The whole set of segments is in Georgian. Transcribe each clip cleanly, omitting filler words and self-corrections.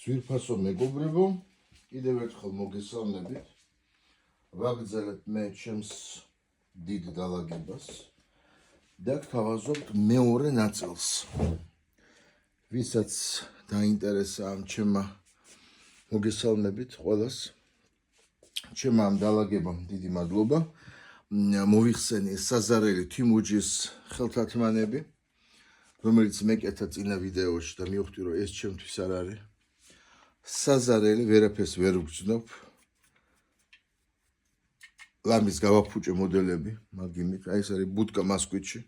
ძვირფასო მეგობრებო, კიდევ ერთხელ მოგესალმებით. ვაგრძელებთ მე ჩემს დიდ დალაგებას და გთავაზობთ მეორე ნაწილს. ვისაც დაინტერესა ამ ჩემმა მოგესალმებით ყველას. ჩემმა ამ დალაგებამ დიდი მადლობა. მოვიხსენე საზარელი თიმუჯის ხელთათმანები, რომელიც მეკეთა წინა ვიდეოში და მივხვდი რომ ეს ჩემთვის არ არის. საზარელი ვერაფერს ვერ ვგრძნობ. ლამის გავაფუჭე მოდელები, მაგიმით, აი ეს არის ბუდკა მასკვიჩი.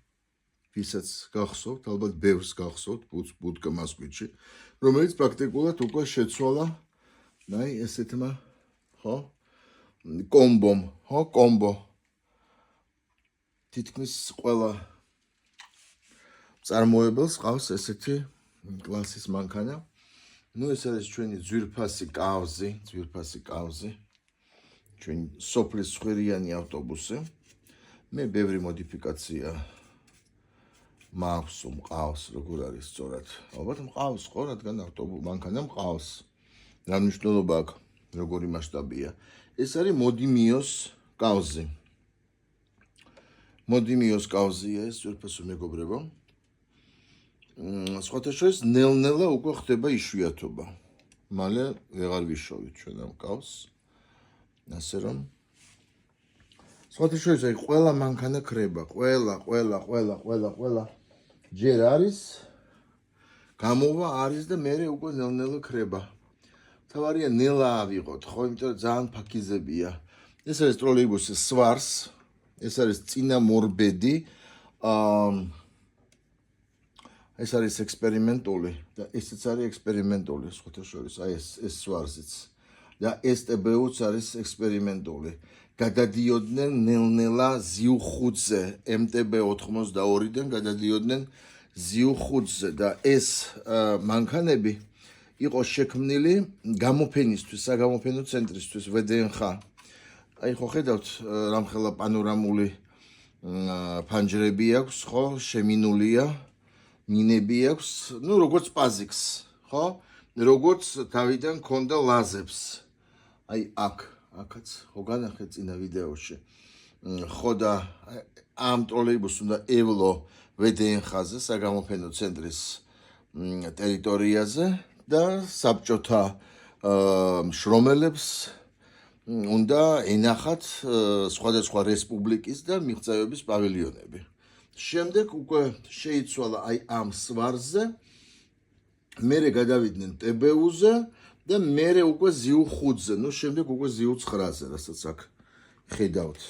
ვისაც გახსოვთ, ალბათ ბევრს გახსოვთ ბუდკა მასკვიჩი, რომელიც პრაქტიკულად უკვე შეცვალა, აი ესეთმა, ხო? კომბომ, ხო, კომბო. თითქმის ყველა წარმოებელს ყავს ესეთი კლასის მანქანა. ეს არის ჩვენი ძვირფასი კავზი. ჩვენი სოფლის ხვირიანი ავტობუსი. მე ბევრი მოდიფიკაცია მაქვს, მყავს, როგორ არის სწორად. ალბათ მყავს, ხო, რადგან მანქანა მყავს. რა მნიშვნელობა აქვს, როგორი მასშტაბია. ეს არის მოდიმიოს კავზი. მოდიმიოს კავზია ეს ძვირფასო მეგობრებო. სხვათა შორის ნელ-ნელა უკვე ხდება იშვიათობა. მალე ვეღარ ვიშოვით ჩვენ ამ კავს. ასე რომ სხვათა შორის აი ყველა მანქანა ქრება, ყველა ჯერ არის გამოვა არის და მე უკვე ნელ-ნელა ქრება. თავარია ნელა ავიღოთ, ხო, იმიტომ რომ ძალიან ფაქიზებია. ეს არის ტროლეიბუსის სვარს, ეს არის წინა მორბედი, ეს არის ექსპერიმენტული და ესეც არის ექსპერიმენტული სხვათა შორის, აი ეს სვარზიც და ეს TBU-ც არის ექსპერიმენტული. გადადიოდნენ ნელ-ნელა ZIU5-ზე, MTB 82-დან გადადიოდნენ ZIU5-ზე და ეს მანქანები იყო შექმნილი გამოფენისთვის, საგამოფენო ცენტრისთვის, VDNХ. აი ხო ხედავთ რამხელა პანორამული ფანჯრები აქვს, ხო, შემინულია. მინები აქვს, როგორც პაზიქს, ხო? როგორც თავიდან ქონდა ლაზებს. აი აქაც, ხო განახეთ წინა ვიდეოში. ხო და ამ ტროლეიბუსს უნდა ევლო VDNХ-ზე, საგამოფენო ცენტრის ტერიტორიაზე და საბჭოთა მშრომელებს უნდა ენახათ სხვადასხვა რესპუბლიკის და მიღწევების პავილიონები. შემდეგ უკვე შეიცვალა აი ამ სვარზე, მერე გადავიდნენ TBU-ზე და მერე უკვე ZIU5-ზე, შემდეგ უკვე ZIU9-ზე, რასაც აქ ხედავთ.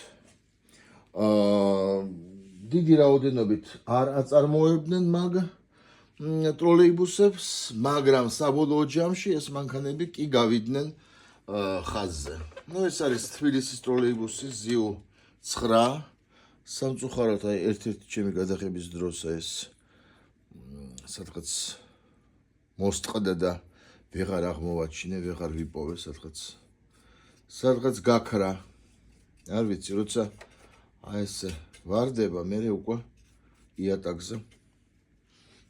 დიდი რაოდენობით არ აწარმოებდნენ მაგ ტროლეიბუსებს, მაგრამ საბოლოო ჯამში ეს მანქანები კი გავიდნენ ხაზზე. ეს არის თბილისის ტროლეიბუსის ZIU9. სამწუხაროდ აი ერთ-ერთი ჩემი გადაღების დროს ეს სადღაც მოსწყდა და ვეღარ აღმოვაჩინე, ვეღარ ვიპოვე სადღაც გაქრა. არ ვიცი, როცა აი ესე ვარდება, მე უკვე იატაკზე.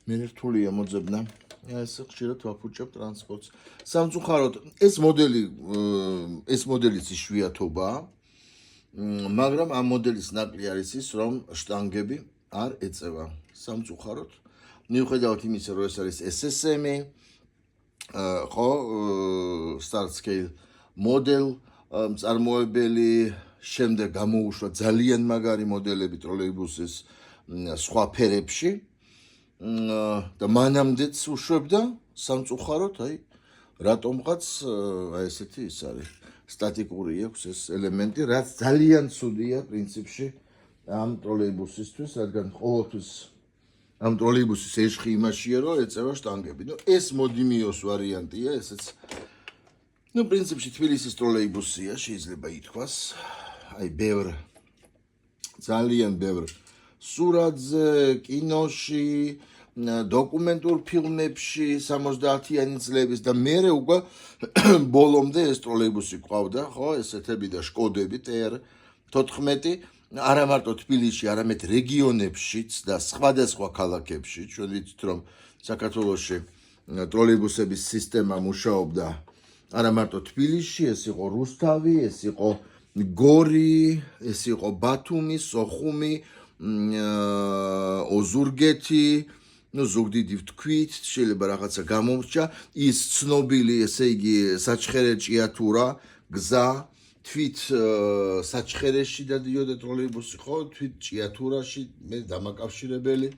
მე რთულია მოძებნა. ესე ხშირად ვაფუჭებ ტრანსპორტს. სამწუხაროდ ეს მოდელიც იშვიათობაა. მაგრამ ამ მოდელის ნაკლი არის ის, რომ შტანგები არ ეწევა. სამწუხაროდ, მიუხედავად იმისა, რომ ეს არის SSM-ი, ხო, start scale model, მწარმოებელი, შემდეგ გამოუშვა ძალიან მაგარი მოდელები ტროლეიბუსის სხვა ფერებში და მანამდეც უშვებდა, სამწუხაროდ, აი, რატომღაც აი ესეთი ის არის. სტატიკური აქვს ეს ელემენტი, რაც ძალიან ცუდია პრინციპში ამ ტროლეიბუსისთვის, რადგან ყოველთვის ამ ტროლეიბუსის ეშხი იმაშია, რომ ეწევა შტანგები. ეს მოდიმიოს ვარიანტია, ესეც პრინციპში თბილისის ტროლეიბუსია, შეიძლება ითქვას. აი ძალიან ბევრ სურათზე, კინოში, დოკუმენტურ ფილმებში 70-იანი წლების და მერე უკვე ბოლომდე ეს ტროლეიბუსი ყავდა, ხო, ესეთები და შკოდები TR-14, არა მარტო თბილისში, არამედ რეგიონებშიც და სხვადასხვა ქალაქებში. ჩვენ ვიცით, რომ საქართველოში ტროლეიბუსების სისტემა მუშაობდა არა მარტო თბილისში, ეს იყო რუსთავი, ეს იყო გორი, ეს იყო ბათუმი, სოხუმი, ოზურგეთი, ზუგდიდი ვთქვით, შეიძლება რაღაცა გამომრჩა, ის ცნობილი, ესე იგი, საჩხერე-ჭიათურა გზა, თვით საჩხერეში დადიოდა ტროლეიბუსი, ხო, თვით ჭიათურაში, მე დამაკავშირებელი,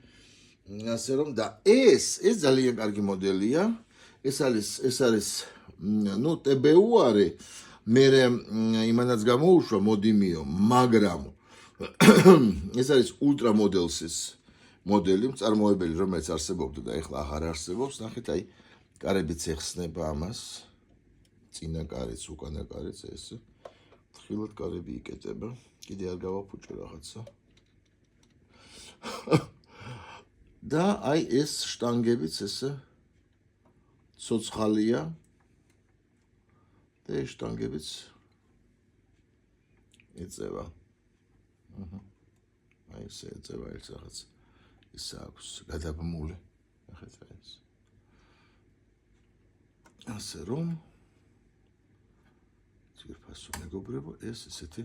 ასე რომ და ეს ძალიან კარგი მოდელია, ეს არის TBU არის, მე იმანაც გამოუშვა მოდიმიო, მაგრამ ეს არის ultra models-ის მოდელი, მწარმოებელი, რომელიც არსებობდა და ეხლა აღარ არსებობს, ნახეთ, აი, კარებიც ეხსნება ამას, წინა კარიც, უკანა კარიც, ეს თხილად კარები იკეტება, კიდე არ გავაფუჭე რაღაცა. და აი ეს შტანგებიც ესე ცოცხალია და ეს შტანგებიც ეწევა. აი ესე ეწევა ერთ რაღაც ის აქვს გადაბმული. ნახეთ ეს. ასე რომ ძირფასო მეგობრებო, ეს ესეთი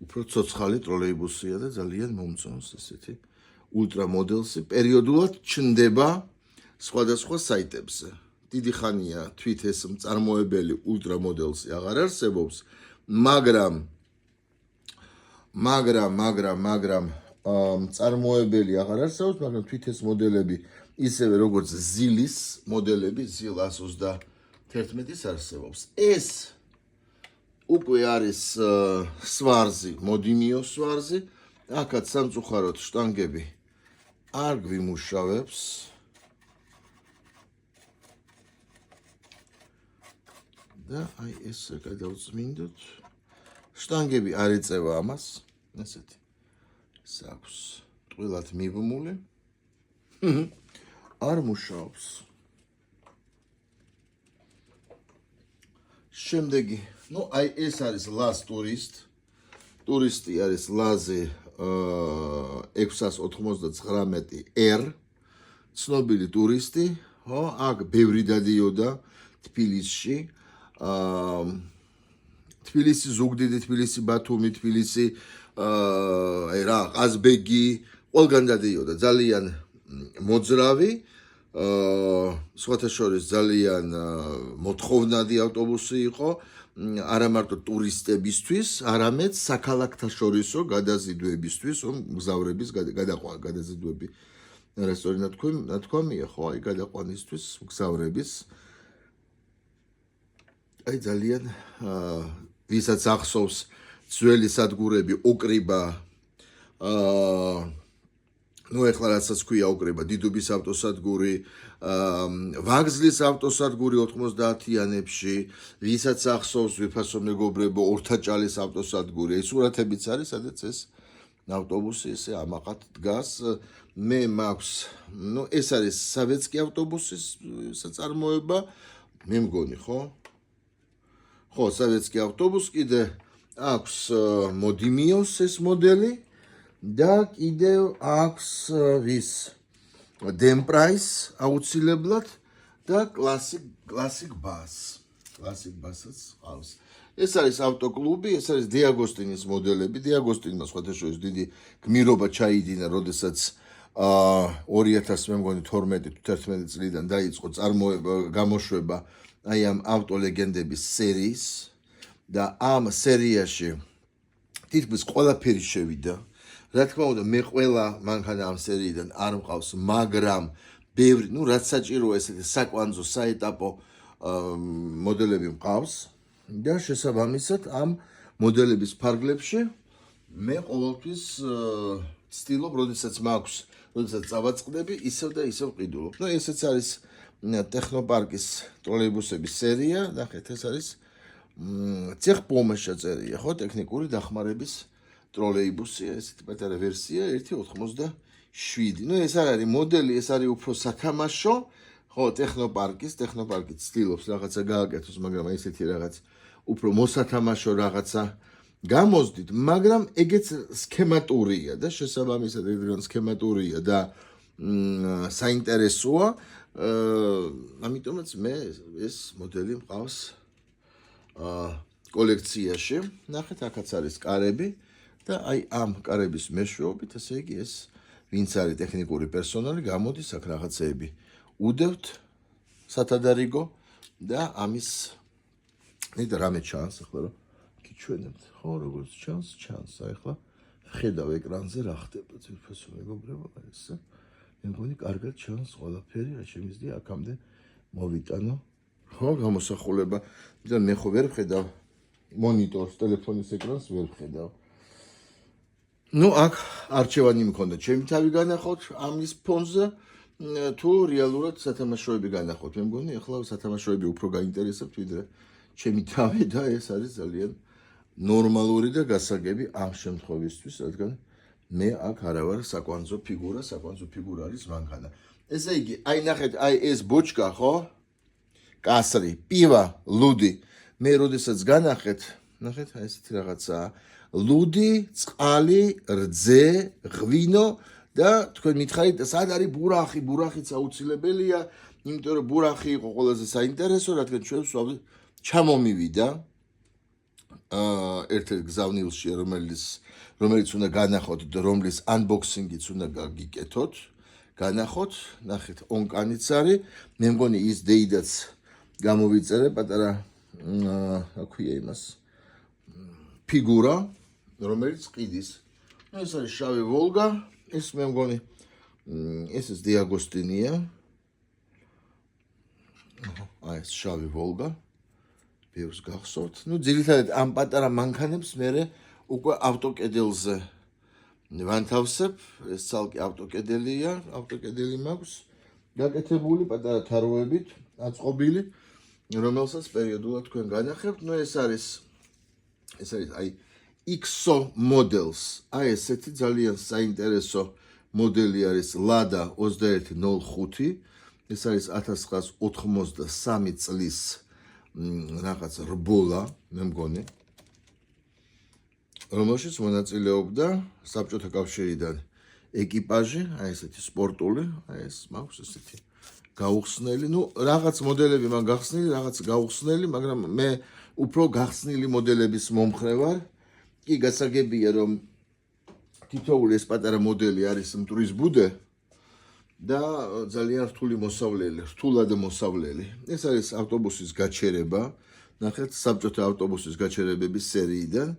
უფრო ცოცხალი ტროლეიბუსია და ძალიან მომწონს ესეთი ultra models-ი პერიოდულად ჩნდება სხვადასხვა საიტებზე. დიდი ხანია თვით ეს მწარმოებელი ultra models-ი აღარ არსებობს, მაგრამ მწარმოებელი აღარ არსებობს, მაგრამ თვით ეს მოდელები ისევე როგორც ზილის მოდელები, ზილ 131-ის არსებობს. ეს უკვე არის სვარზი, მოდიმიო სვარზი, აქაც სამწუხაროდ შტანგები არ გვიმუშავებს. და აი ესე გადავწმინდოთ. შტანგები არ ეწევა ამას, ესეთი. ეს აქვს ტყუილად მიბმული. არ მუშაობს. შემდეგი, აი ეს არის ლაზ ტურისტი არის ლაზი 699R, ცნობილი ტურისტი, ხო, აქ ბევრი დადიოდა თბილისში. თბილისი, ზუგდიდი, თბილისი, ბათუმი, თბილისი, აი რა, ყაზბეგი, ყველგან დადიოდა, ძალიან მოძრავი, სხვათა შორის ძალიან მოთხოვნადი ავტობუსი იყო, არა მარტო ტურისტებისთვის, არამედ საქალაქთაშორისო გადაზიდვებისთვის, მგზავრების გადაზიდვები. რესტორანი ნათქვამია, ხო, აი გადაყვანისთვის მგზავრების. აი ძალიან ვისაც ახსოვს ძველი სადგურები ოკრიბა, ეხლა რასაც ქვია ოკრიბა, დიდუბის ავტოსადგური, ვაგზლის ავტოსადგური 90-იანებში, ვისაც ახსოვს ვიფასო მეგობრებო, ორთაჭალის ავტოსადგური, ეს სურათებიც არის, სადაც ეს ავტობუსი ესე ამაყად დგას. მე მაქვს, ეს არის სავეცკი ავტობუსის საწარმოება, მე მგონი, ხო? ხო, სავეცკი ავტობუსი კიდე აქვს მოდიმიოს ეს მოდელი და კიდევ აქვს ვის დემპრაის აუცილებლად და კლასიკ ბასიც ყავს. ეს არის ავტოკლუბი, ეს არის დიაგოსტინის მოდელები. დიაგოსტინმა სხვადასხვა დიდი გმირობა ჩაიდინა, როდესაც 2000 მე მგონი 12-11 წლიდან დაიწყო გამოშვება აი ამ ავტოლეგენდების სერიის და ამ სერიაში თითქმის ყველაფერი შევიდა. რა თქმა უნდა, მე ყველა მანქანა ამ სერიიდან არ მყავს, მაგრამ ბევრი, რაც საჭიროა ესეთი საკვანძო, საეტაპო მოდელები მყავს და შესაბამისად ამ მოდელების ფარგლებში მე ყოველთვის ვცდილობ, როდესაც მაქვს, როდესაც წავაწყდები, ისევ და ისევ ვყიდულობ. ესეც არის ტექნოპარკის ტროლეიბუსების სერია, ნახეთ, ეს არის ცეხპომეს შეწერია, ხო, ტექნიკური დახმარების ტროლეიბუსი, ესეთი პატარა ვერსია 1.87. ეს არ არის მოდელი, ეს არის უფრო სათამაშო, ხო, ტექნოპარკი ცდილობს რაღაცა გააკეთოს, მაგრამ ესეთი რაღაც უფრო მოსათამაშო რაღაცა გამოსდით, მაგრამ ეგეც სქემატურია და შესაბამისად ეგრე სქემატურია და საინტერესოა. ამიტომაც მე ეს მოდელი მყავს კოლექციაში. ნახეთ, აქაც არის კარები და აი ამ კარების მეშვეობით, ესე იგი ეს ვინც არის ტექნიკური პერსონალი, გამოდის აქ რაღაცეები. უდევთ სათადარიგო და ამის ნედა რამე ჩანს ახლა რომ გიჩვენებთ. ხო, როგორც ჩანს, აი ახლა ხედავ ეკრანზე რა ხდება ძირფასო მეგობრებო, ესე. მე მგონი კარგად ჩანს ყველაფერი, რა შემიძლია აქამდე მოვიტანო. ხო, გამოსახულება და მე ხო ვერ ვხედავ მონიტორს, ტელეფონის ეკრანს ვერ ვხედავ. ნუ აქ არჩევანი მქონდა, ჩემი თავი განახოთ ამის ფონზე თუ რეალურად სათამაშოები განახოთ. მე მგონი ახლა სათამაშოები უფრო გაინტერესებთ ვიდრე ჩემი თავი და ეს არის ძალიან ნორმალური და გასაგები ამ შემთხვევისთვის, რადგან მე აქ არა ვარ საკვანძო ფიგურა არის მანქანა. ესე იგი, აი ნახეთ, აი ეს ბოჩკა, ხო? კასრი, პივა, ლუდი. მე როდესაც განახეთ, ნახეთ, აი ესეთი რაღაცაა. ლუდი, წყალი, რძე, ღვინო და თქვენ მითხარით, სად არის ბურახი? ბურახიც აუცილებელია, იმიტომ რომ ბურახი იყო ყველაზე საინტერესო, რადგან ჩვენ ვსვამთ ჩამომივიდა ერთ-ერთ გზავნილში, რომელიც უნდა განახოთ და რომლის unboxing-იც უნდა გაგიკეთოთ, განახოთ, ნახეთ, ონკანიც არის, მე მგონი ის დეიდაც გამოვიწერე პატარა აქვია იმას ფიგურა, რომელიც ყიდის. ეს არის შავი ვოლგა, ეს მე მგონი ეს დიაგოსტინია. აი ეს შავი ვოლგა. ბევრს გახსოვთ. ნუ ძირითადად ამ პატარა მანქანებს მე უკვე ავტოკედელზე ვანთავსებ. ეს ცალკე ავტოკედელია, ავტოკედელი მაქვს გაკეთებული პატარა თაროებით, აწყობილი, რომელსაც პერიოდულად თქვენ განახებთ. ნუ ეს არის აი XO models. აი ესეთი ძალიან საინტერესო მოდელი არის Lada 2105. ეს არის 1993 წლის რაღაც რბოლა, მე მგონი, რომელშიც მონაწილეობდა საბჭოთა კავშირიდან ეკიპაჟი, აი ესეთი სპორტული, აი ეს მაქვს ესეთი გაუხსნელი, ნუ რაღაც მოდელები მან გახსნილი, რაღაც გაუხსნელი, მაგრამ მე უფრო გახსნილი მოდელების მომხრე ვარ. კი გასაგებია რომ თითოეული ეს პატარა მოდელი არის მტვრის ბუდე და ძალიან რთულად მოსავლელი. ეს არის ავტობუსის გაჩერება, ნახეთ, საბჭოთა ავტობუსის გაჩერებების სერიიდან,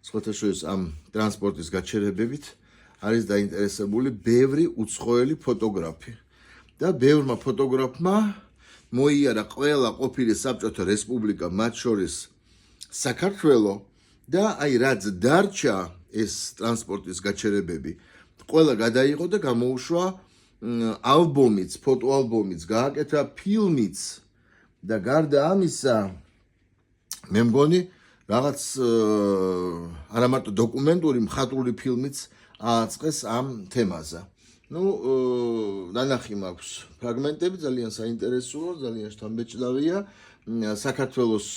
სხვათა შორის ამ ტრანსპორტის გაჩერებებით არის დაინტერესებული ბევრი უცხოელი ფოტოგრაფი. და ბევრმა ფოტოგრაფმა მოიარა ყველა ყოფილი საბჭოთა რესპუბლიკა, მათ შორის საქართველო და აი რაც დარჩა ეს ტრანსპორტის გაჩერებები, ყველა გადაიღო და გამოუშვა ალბომიც, ფოტოალბომიც, გააკეთა ფილმიც და გარდა ამისა, მე მგონი რაღაც არა მარტო დოკუმენტური, მხატვრული ფილმიც ააწყეს ამ თემაზე. ნუ ნანახი მაქვს ფრაგმენტები, ძალიან საინტერესოა, ძალიან შთამბეჭდავია. საქართველოს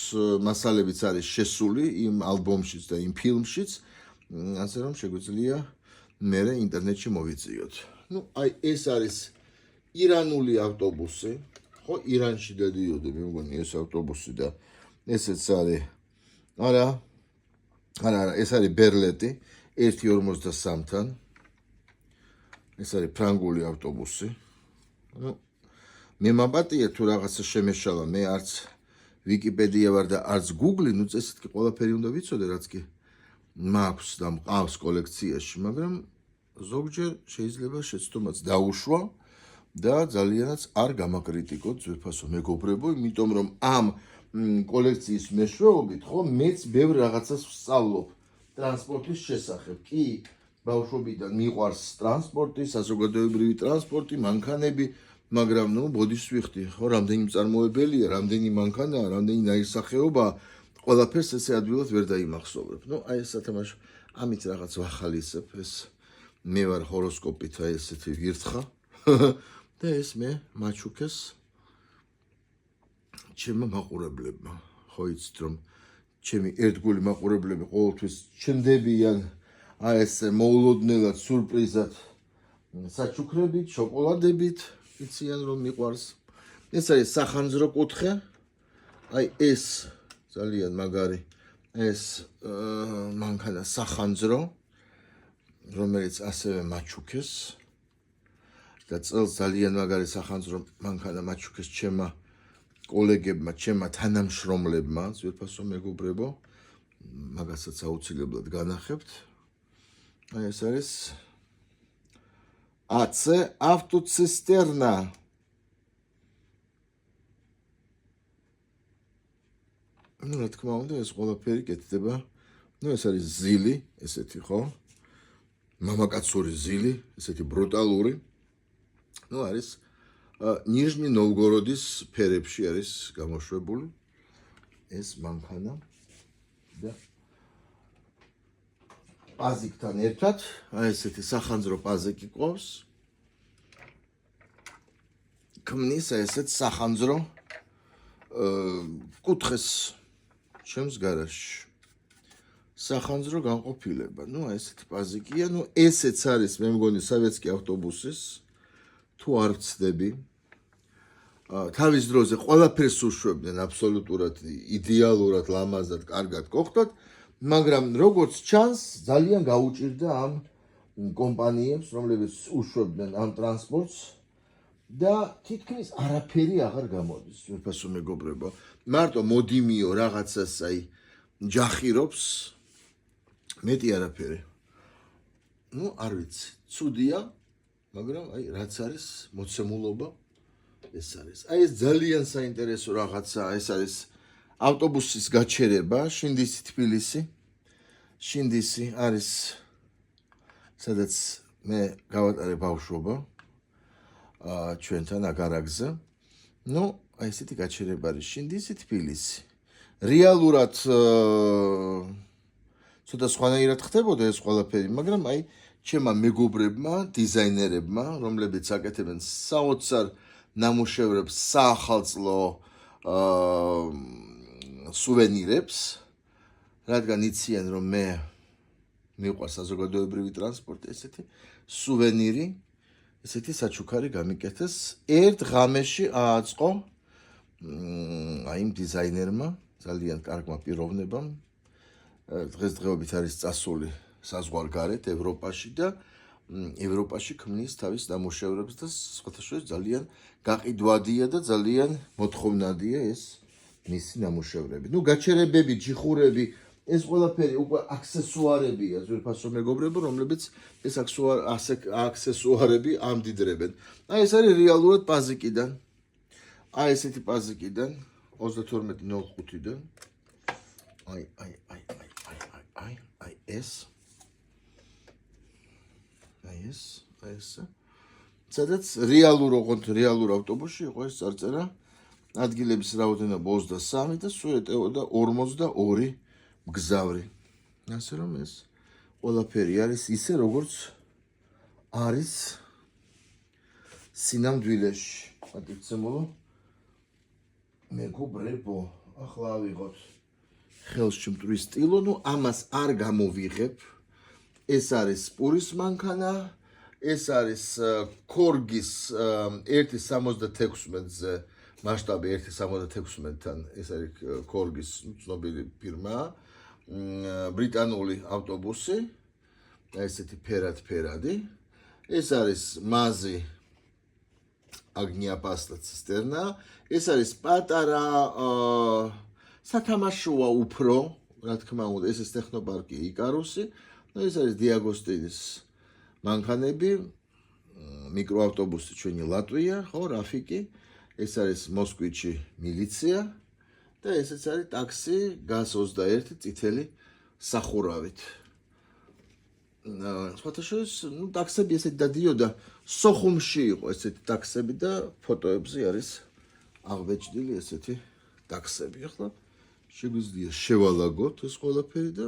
მასალებიც არის შესული იმ ალბომშიც და იმ ფილმშიც, ასე რომ შეგვიძლია მე ინტერნეტში მოვიწიოთ. ნუ აი ეს არის ირანული ავტობუსი, ხო, ირანში დადიოდი, მე მგონი ეს ავტობუსი და ესეც არის არა, ეს არის ბერლეტი 1.53-თან. ეს არის ფრანგული ავტობუსი. ნუ მე მაპატია თუ რაღაცა შემეშალა, მე არც ვიკიპედია ვარ და არც Google, ნუ წესით კი ყველაფერი უნდა ვიცოდე, რაც კი მაქვს და მყავს კოლექციაში, მაგრამ ზოგჯერ შეიძლება შეცდომაც დაუშვა და ძალიანაც არ გამაკრიტიკოთ ძვირფასო მეგობრებო, იმიტომ რომ ამ კოლექციის მეშვეობით, ხო, მეც ბევრ რაღაცას ვსწავლობ ტრანსპორტის შესახებ. კი, ბავშვობიდან მიყვარს ტრანსპორტი, საზოგადოებრივი ტრანსპორტი, მანქანები, მაგრამ ნუ ბოდიშს ვიხდი, ხო, რამდენი მწარმოებელია, რამდენი მანქანაა, რამდენი ნაირსახეობაა, ყველაფერს ესე ადვილად ვერ დაიმახსოვრებ. ნუ აი ეს სათამაშო, ამით რაღაც ვახალისებ, ეს მე ვარ ჰოროსკოპით აი ესეთი ვირთხა და ეს მე მაჩუქეს ჩემმა მაყურებლებმა. ხო იცით რომ ჩემი ერთგული მაყურებლები ყოველთვის ჩნდებიან აი ეს მოულოდნელად სურპრიზად საჩუქრებით, შოკოლადებით, იციან რომ მიყვარს. ეს არის სახანძრო კუთხე. აი ეს ძალიან მაგარი ეს მანქანა სახანძრო, რომელიც ასევე მაჩუქეს და წელს ძალიან მაგარი სახანძრო მანქანა მაჩუქეს ჩემმა კოლეგებმა, ჩემმა თანამშრომლებმა, ძვირფასო მეგობრებო, მაგასაც აუცილებლად განახებთ. აი ეს არის AC ავტოცისტერნა. ну, რა თქმა უნდა, ეს ყველაფერი კეთდება. ну, ეს არის ზილი, ესეთი ხო? მამაკაცური ზილი, ესეთი ბრუტალური. ну, არის ნიჟნი ნოვგოროდის ფერებში არის გამოშვებული ეს მანქანა და პაზიკთან ერთად, აი ესეთი სახანძრო პაზიკი ყავს. ქმნის ესეთ სახანძრო კუთხეს ჩემს გარაჟში. სახანძრო განყოფილება. ну, აი ესეთი პაზიკია, ну, ესეც არის მე მგონი სავეტსკი ავტობუსის თუ არ ვცდები. თავის დროზე ყველაფერს უშვებდნენ აბსოლუტურად იდეალურად, ლამაზად, კარგად გოხდათ, მაგრამ როგორც ჩანს, ძალიან გაუჭირდა ამ კომპანიებს, რომლებიც უშვებდნენ ამ ტრანსპორტს და თითქმის არაფერი აღარ გამოდის, ვერაფასო მეგობრებო. მარტო მოდიმიო რაღაცას აი ჯახირობს, მეტი არაფერი. ну, არ ვიცი, ცუდია, მაგრამ აი რაც არის მოცემულობა ეს არის. აი ეს ძალიან საინტერესო რაღაცა, ეს არის ავტობუსის გაჩერება, შინდისი თბილისი. შინდისი არის სადაც მე გავატარე ბავშვობა ჩვენთან აგარაგზე. ну, აი ესეთი გაჩერება არის შინდისი თბილისი. რეალურად ცოტა სხვანაირად ხდებოდა ეს ყველაფერი, მაგრამ აი ჩემმა მეგობრებმა, დიზაინერებმა, რომლებიც აკეთებენ საოცარ ნამუშევრებს, საახალწლო სუვენირებს, რადგან იციან რომ მე მიყვარს საზოგადოებრივი ტრანსპორტი, ესეთი სუვენირი, ესეთი საჩუქარი გამიკეთეს. ერთ ღამეში ააწყო აი იმ დიზაინერმა, ძალიან კარგმა პიროვნებამ. დღესდღეობით არის წასული საზღვარგარეთ ევროპაში და ევროპაში ქმნის თავის ნამუშევრებს და სხვათა შორის ძალიან გაყიდვადია და ძალიან მოთხოვნადია ეს მისი ნამუშევრები. ну, გაჩერებები, ჯიხურები, ეს ყველაფერი უკვე აქსესუარებია, ძვირფასო მეგობრებო, რომლებიც ეს აქსესუარები ამდიდრებენ. აი ეს არის რეალურად პაზიკიდან. აი ესეთი პაზიკიდან 32.05-დან. აი ეს სადაც რეალურ ავტობუსში იყო ეს წარწერა, ადგილების რაოდენობა 23 და სულ ეტეოდა 42 მგზავრი. ასე რომ ეს ყველაფერი არის ისე, როგორც არის სინამდვილეში. პატივცემულო მეგობრებო, ახლა ავიღოთ ხელში მტვრის სტილო, ну, ამას არ გამოვიღებ. ეს არის პურის მანქანა, ეს არის კორგის 1.76-ზე მასშტაბი 1.76-თან, ეს არის კორგის ცნობილი ფირმა, ბრიტანული ავტობუსი, ესეთი ფერადი. ეს არის მაზი აგნიაპასტა ცისტერნა, ეს არის პატარა სათამაშოა უფრო, რა თქმა უნდა, ეს ტექნოპარკი იკარუსი, ეს არის დიაგოსტინის მანქანები, მიკროავტობუსი ჩვენი ლატვია, ხო, რაფიკი, ეს არის მოსკვიჩი მილიცია და ესეც არის ტაქსი GAZ-21 წითელი სახურავით. სხვათა შორის, ну, ტაქსები ესეთი დადიოდა, სოხუმში იყო ესეთი ტაქსები და ფოტოებზე არის აღბეჭდილი ესეთი ტაქსები. ახლა შეგვიძლია შევალაგოთ ეს ყველაფერი და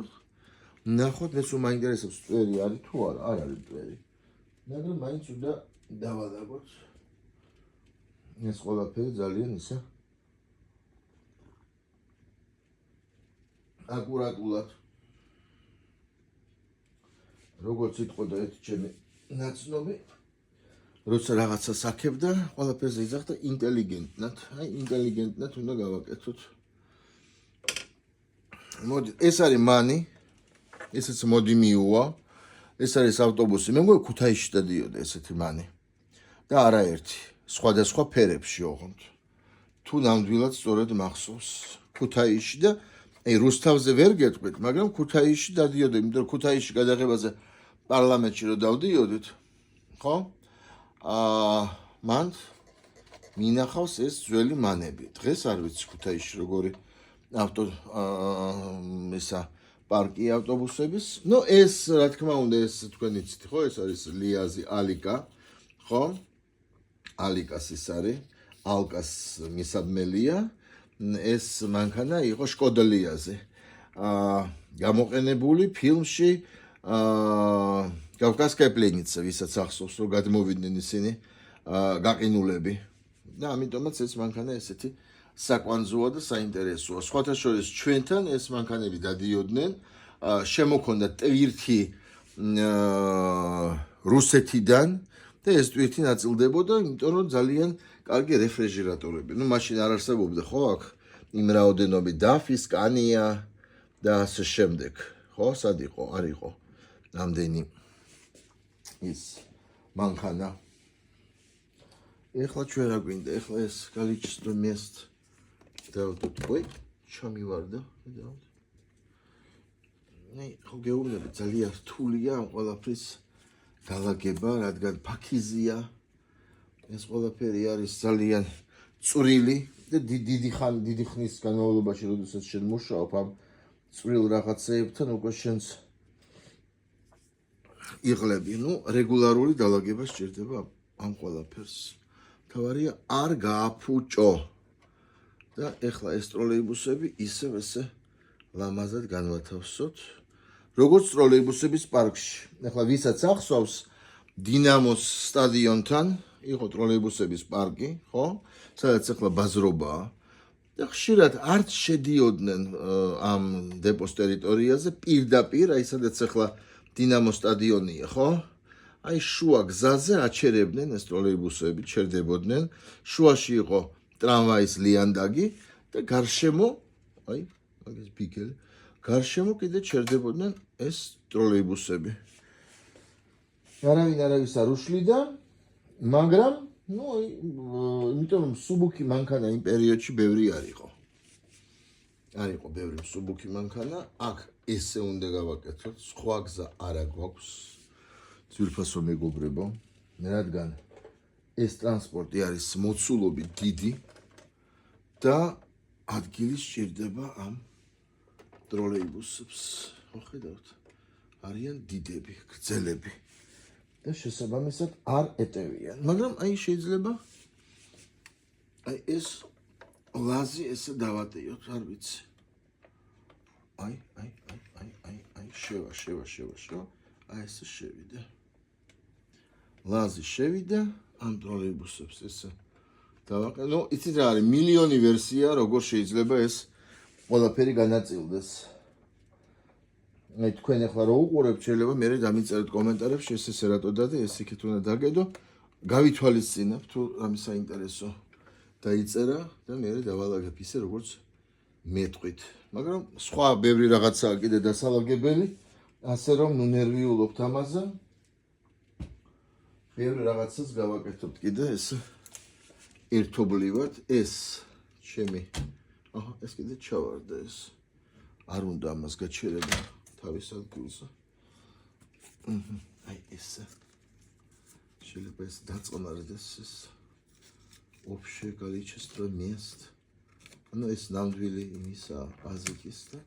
ნახოთ, ეს რომ მაინტერესებს წვერი არის თუ არა, არ არის წვერი. მაგრამ მაინც უნდა დავალაგოთ ეს ყველაფერი ძალიან ისე აკურატულად. როგორც იტყოდა ერთი ჩემი ნაცნობი, როცა რაღაცას აქებდა, ყველაფერზე იძახდა ინტელიგენტნად. აი, ინტელიგენტნად უნდა გავაკეთოთ. მოდი, ეს არის მანი. ესეც მოდი მიუვა. ეს არის ავტობუსი. მე მგონი ქუთაისში დადიოდა ესეთი მანი. და არაერთი, სხვადასხვა ფერებში ოღონდ. თუ ნამდვილად სწორედ მახსოვს. ქუთაისში და აი რუსთავზე ვერ გეტყვით, მაგრამ ქუთაისში დადიოდა, იმიტომ რომ ქუთაისში გადაღებაზე პარლამენტში რო დავდიოდით, ხო? მან მინახავს ეს ძველი მანები. დღეს არ ვიცი ქუთაისში როგორი ისა პარკი ავტობუსების. ნუ ეს რა თქმა უნდა ეს თქვენ იცით, ხო? ეს არის ლიაზი ალიკა, ხო? ალიკას ის არის, ალკას მისაბმელია. ეს მანქანა იყო შკოდა ლიაზე. გამოყენებული ფილმში კავკასკაია პლენიცა, ვისაც ახსოვს, რომ გადმოვიდნენ ისინი გაყინულები. და ამიტომაც ეს მანქანა ესეთი საკვანძოა და საინტერესოა. სხვათა შორის ჩვენთან ეს მანქანები დადიოდნენ, შემოქონდა ტვირთი რუსეთიდან და ეს ტვირთი ნაწილდებოდა, იმიტომ რომ ძალიან კარგი რეფრიჟერატორები. ნუ მაშინ არ არსებობდა, ხო, აქ იმ რაოდენობით დაფი, სკანია და ასე შემდეგ. ხო, სად იყო? არ იყო ამდენი ის მანქანა. ეხლა ჩვენ რა გვინდა? ეხლა ეს количество мест დავდოთ. ой, ჩამივარდა, დავდოთ. ნე, ხო გეუბნები, ძალიან რთულია ამ ყველაფრის დალაგება, რადგან ფაქიზია. ეს ყველაფერი არის ძალიან წვრილი და დიდი ხნის განმავლობაში, როდესაც შენ მუშაობ ამ წვრილ რაღაცეებთან, უკვე შენს იღლები. ნუ რეგულარული დალაგება სჭირდება ამ ყველაფერს. თავარია არ გააფუჭო. და ეხლა ეს ტროლეიბუსები ისევ ესე ლამაზად განვათავსოთ. როგორც ტროლეიბუსების პარკში. ეხლა ვისაც ახსოვს დინამოს სტადიონთან იყო ტროლეიბუსების პარკი, ხო? სადაც ეხლა ბაზრობაა. და ხშირად არც შედიოდნენ ამ დეპოს ტერიტორიაზე პირდაპირ, აი სადაც ეხლა დინამოს სტადიონია, ხო? აი შუა გზაზე აჩერებდნენ ეს ტროლეიბუსები, ჩერდებოდნენ. შუაში იყო ტრამვაის ლიანდაგი და გარშემო, აი, მაგის ბიგელი, გარშემო კიდე ჩერდებოდნენ ეს ტროლეიბუსები. არავინ არავის არ უშლიდა, მაგრამ, ნუ, იმიტომ რომ სუბუქი მანქანა იმ პერიოდში ბევრი არ იყო. არ იყო ბევრი სუბუქი მანქანა, აქ ესე უნდა გავაკეთოთ, სხვა გზა არა გვაქვს. ძვირფასო მეგობრებო, რადგან ეს ტრანსპორტი არის მოცულობით დიდი და ადგილი სჭირდება ამ ტროლეიბუსებს. ხედავთ, არიან დიდები, გრძელები და შესაბამისად არ ეტევიან. მაგრამ აი შეიძლება აი ეს ლაზი ესე დავატიოთ, არ ვიცი. აი, შევა. აი ესე შევიდა. ლაზი შევიდა ამ ტროლეიბუსებს ესე დავაყენო. ნუ იცით რა არის, მილიონი ვერსია, როგორ შეიძლება ეს ყველაფერი განაწილდეს. აი თქვენ ახლა რო უყურებთ, შეიძლება მე დამიწერეთ კომენტარებში ეს რატო და ეს იქით უნდა დაგედო. გავითვალისწინებ თუ რამე საინტერესო დაიწერა და მე დავალაგებ ისე როგორც მეტყვით. მაგრამ სხვა ბევრი რაღაცაა კიდე დასალაგებელი, ასე რომ ნუ ნერვიულობთ ამაზე. ბევრი რაღაცას გავაკეთებთ კიდე ეს ერთობლივად ეს ჩემი. აჰა, ეს კიდე ჩავარდა ეს. არ უნდა ამას გაჩერება თავის ადგილზე. აი ესე. შეიძლება ეს დაწყნარდეს ეს. Вообще количество мест. ანუ ეს ნამდვილი იმისა პაზიკის და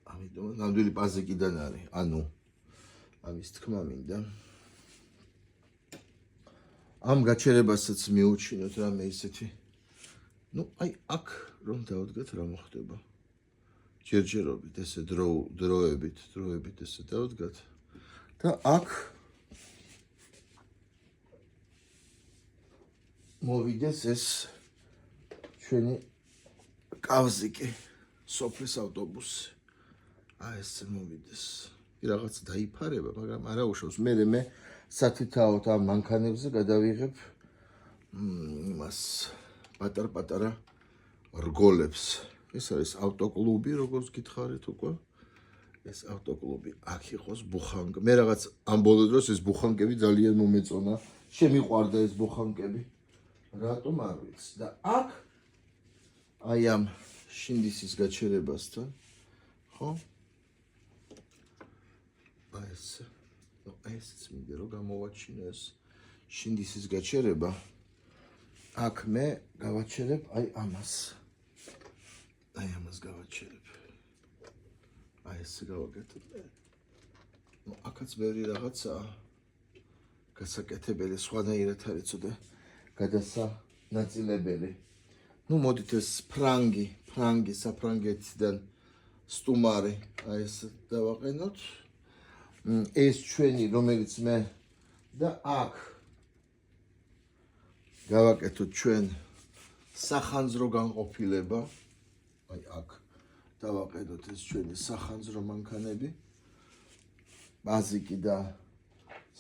ამიტომ ნამდვილი პაზიკიდან არის. ანუ ამის თქმა მინდა. ამ გაჩერებასაც მიუჩინოთ რამე ისეთი. ნუ აი აქ რომ დავდგეთ რა მოხდება. ჯერჯერობით ესე დროებით ესე დავდგათ. და აქ მოვიდეს ეს ჩვენი კავზიკი, სოფლის ავტობუსი. აი ესე მოვიდეს. რაღაც დაიფარება, მაგრამ არა უშავს. მე სათითაოდ ამ მანქანებზე გადავიღებ იმას პატარ-პატარა რგოლებს. ეს არის ავტოკლუბი, როგორც გითხარით უკვე. ეს ავტოკლუბი აქ იყოს ბუხანკი. მე რაღაც ამ ბოლო დროს ეს ბუხანკები ძალიან მომეწონა. შემიყვარდა ეს ბუხანკები. რატომ არ ვიცი. და აქ აი ამ შინდისის გაჩერებასთან, ხო? აი ეს. ესეც მინდა რომ გამოვაჩინო ეს შინდისის გაჩერება. აქ მე გავაჩერებ აი ამას. აი ამას გავაჩერებ. აი ეს გავაკეთებ. აქაც ბევრი რაღაცაა გასაკეთებელი, სხვანაირად არის ცოტა გადასანაწილებელი. მოდით ეს ფრანგი საფრანგეთიდან სტუმარი, აი ეს დავაყენოთ. ეს ჩვენი, რომელიც მე და აქ გავაკეთოთ ჩვენ სახანძრო განყოფილება. აი აქ დავაყენოთ ეს ჩვენი სახანძრო მანქანები. პაზიკი და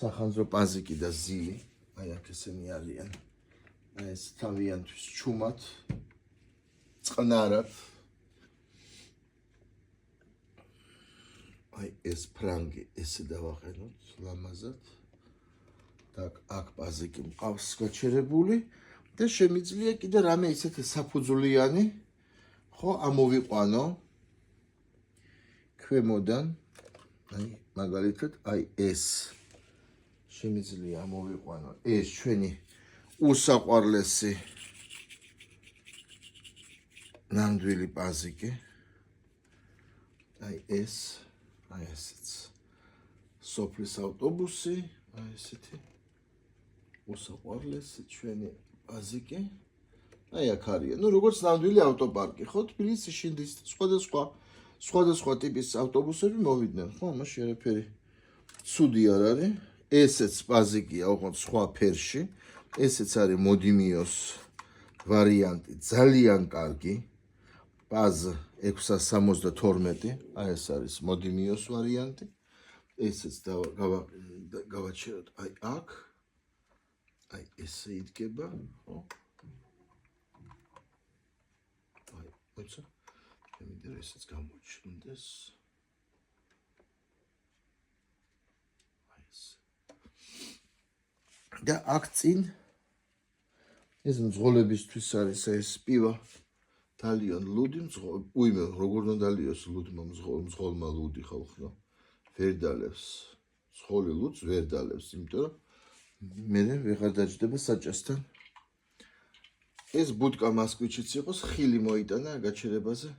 სახანძრო პაზიკი და ზილი. აი აქ ესენი არიან. აი ეს თავიანთვის ჩუმად, წყნარად. აი ეს ფრანგი ესე დავაყენოთ ლამაზად. და აქ პაზიკი მყავს გაჩერებული და შემიძლია კიდე რამე ისეთი საფუძვლიანი ხო ამოვიყვანო ქვემოდან. აი მაგალითად აი ეს შემიძლია ამოვიყვანო ეს ჩვენი უსაყვარლესი ნამდვილი პაზიკი. აი ეს აი ესეც სოფლის ავტობუსი, აი ესეთი უსაყვარლესი ჩვენი პაზიკი. აი აქ არის. როგორც ნამდვილი ავტოპარკი, ხო? თბილისში შინდის სხვადასხვა ტიპის ავტობუსები მოვიდნენ, ხო? ამაში არაფერი ცუდი არ არის. ესეც პაზიკია, ოღონდ სხვა ფერში. ესეც არის მოდიმიოს ვარიანტი, ძალიან კარგი. პაზ 672. აი ეს არის მოდიმიოს ვარიანტი. ესეც გავაჩეროთ აი აქ. აი ესე იდგება, ხო? აი, მოიცა. მინდა ესეც გამოჩნდეს. აი ეს. და აქ წინ ეს მძღოლებისთვის არის ეს პივა. ძალიან ლუდი უიმე როგორ უნდა დალიოს ლუდმა მძღოლმა ლუდი ხალხო. ვერ დალევს. მსხოლი ლუდს ვერ დალევს, იმიტომ რომ მე ვეღარ დაჯდება საჭესთან. ეს ბუტკა მასკვიჩიც იყოს, ხილი მოიტანა გაჩერებაზე.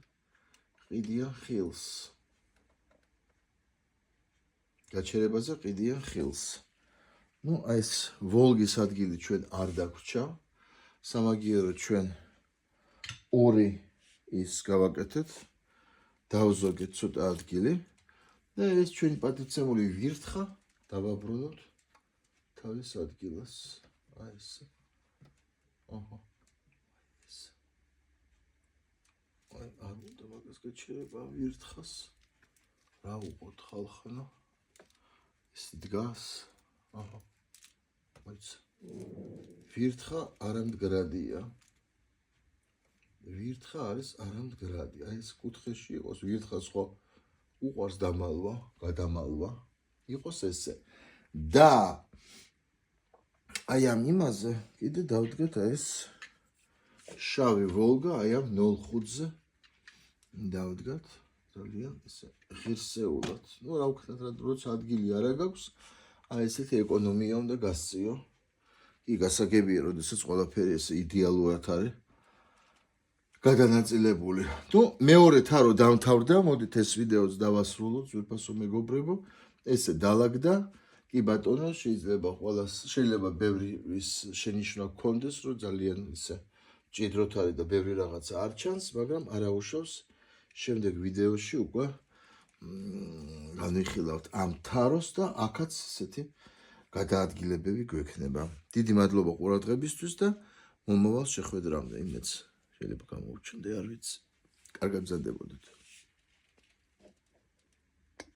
ყიდიან ხილს. გაჩერებაზე ყიდიან ხილს. აი ეს ვოლგის ადგილი ჩვენ არ დაგვრჩა. სამაგიეროდ ჩვენ ორი ის გავაკეთეთ. დავზოგეთ ცოტა ადგილი. და ეს ჩვენი პატიცემული ვირთხა დავაბრუნოთ თავის ადგილას. აი ეს. აჰა. ეს. აი არ უნდა მაგას გაჩერება ვირთხას. რა უყოთ ხალხო? ეს დგას. აჰა. მოიცა. ვირთხა არამდგრადია. ვირთხა არის არამდგრადი. აი ეს კუთხეში იყოს ვირთხას ხო უყარს დამალვა, გადამალვა. იყოს ესე. და აი ამ იმაზე კიდე დავდგეთ ეს შავი ვოლგა, აი ამ 05-ზე დავდგათ ძალიან ესე ღირსეულად. რა ვქნათ, როცა ადგილი არა გაქვს, აი ესეთი ეკონომია უნდა გასწიო. კი, გასაგებია, როდესაც ყველაფერი ესე იდეალურად არის გადანაწილებული. მეორე თარო დამთავრდა, მოდით ეს ვიდეოც დავასრულოთ, ძვირფასო მეგობრებო. ესე დალაგდა. კი ბატონო, შეიძლება ბევრი ის შენიშვნა გქონდეს, რომ ძალიან ისე ჭიდროთ არის და ბევრი რაღაცა არ ჩანს, მაგრამ არაუშავს შემდეგ ვიდეოში უკვე განვიხილავთ ამ თაროს და აქაც ესეთი გადაადგილებები გვექნება. დიდი მადლობა ყურადღებისთვის და მომავალ შეხვედრამდე იმეც შეიძლება გამოუჩნდე, არ ვიცი. კარგად მზადდებოდეთ.